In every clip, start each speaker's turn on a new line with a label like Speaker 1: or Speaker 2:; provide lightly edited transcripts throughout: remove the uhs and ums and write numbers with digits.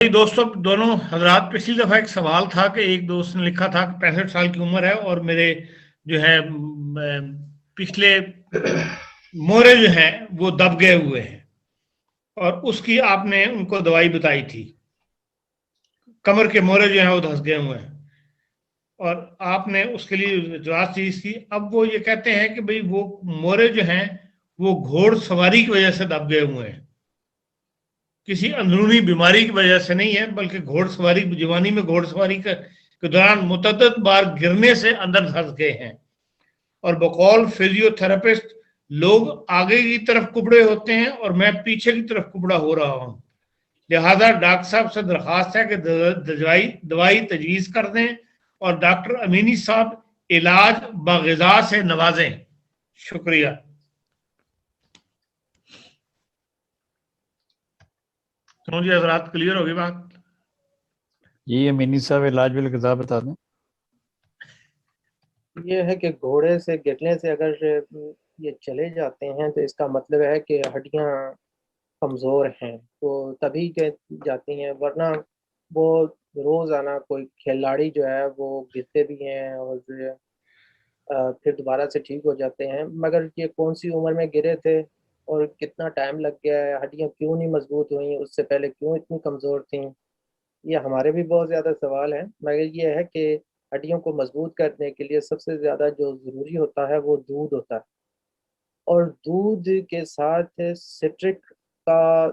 Speaker 1: دوستوں دونوں حضرات پچھلی دفعہ ایک سوال تھا کہ ایک دوست نے لکھا تھا کہ 65 سال کی عمر ہے اور میرے جو ہے پچھلے مورے جو ہیں وہ دب گئے ہوئے ہیں اور اس کی آپ نے ان کو دوائی بتائی تھی. کمر کے مورے جو ہیں وہ دھس گئے ہوئے ہیں اور آپ نے اس کے لیے جواز چیز کی. اب وہ یہ کہتے ہیں کہ بھئی وہ مورے جو ہیں وہ گھوڑ سواری کی وجہ سے دب گئے ہوئے ہیں, کسی اندرونی بیماری کی وجہ سے نہیں ہے, بلکہ گھوڑ سواری جوانی میں گھوڑ سواری کے دوران متعدد بار گرنے سے اندر دھس گئے ہیں. اور بقول فزیو تھراپسٹ لوگ آگے کی طرف کبڑے ہوتے ہیں اور میں پیچھے کی طرف کبڑا ہو رہا ہوں, لہذا ڈاکٹر صاحب سے درخواست ہے کہ دوائی تجویز کر دیں اور ڈاکٹر امینی صاحب علاج بغذا سے نوازیں. شکریہ. سنو جی حضرات, کلیئر ہوگی بات؟
Speaker 2: جی امینی صاحب علاج بالغذا بتا دیں.
Speaker 3: یہ ہے کہ گھوڑے سے گرنے سے اگر یہ چلے جاتے ہیں تو اس کا مطلب ہے کہ ہڈیاں کمزور ہیں, تو تبھی کہ جاتی ہیں, ورنہ وہ روزانہ کوئی کھلاڑی جو ہے وہ گرتے بھی ہیں اور پھر دوبارہ سے ٹھیک ہو جاتے ہیں. مگر یہ کون سی عمر میں گرے تھے اور کتنا ٹائم لگ گیا ہے, ہڈیاں کیوں نہیں مضبوط ہوئیں, اس سے پہلے کیوں اتنی کمزور تھیں, یہ ہمارے بھی بہت زیادہ سوال ہیں. مگر یہ ہے کہ ہڈیوں کو مضبوط کرنے کے لیے سب سے زیادہ جو ضروری ہوتا ہے وہ دودھ ہوتا ہے, اور دودھ کے ساتھ سٹرک کا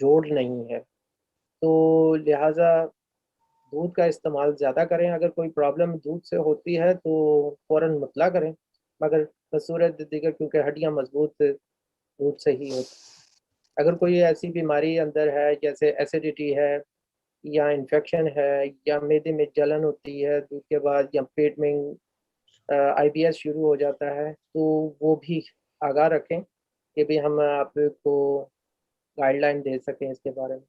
Speaker 3: جوڑ نہیں ہے, تو لہٰذا دودھ کا استعمال زیادہ کریں. اگر کوئی پرابلم دودھ سے ہوتی ہے تو فوراً مطلع کریں, مگر بصورت دیگر کیونکہ ہڈیاں مضبوط دودھ سے ہی ہوتی. اگر کوئی ایسی بیماری اندر ہے جیسے ایسیڈیٹی ہے یا انفیکشن ہے یا معدے میں جلن ہوتی ہے دودھ کے بعد, یا پیٹ میں آئی بی ایس شروع ہو جاتا ہے, تو وہ بھی آگاہ رکھیں کہ بھی ہم آپ کو گائیڈ لائن دے سکیں اس کے بارے میں.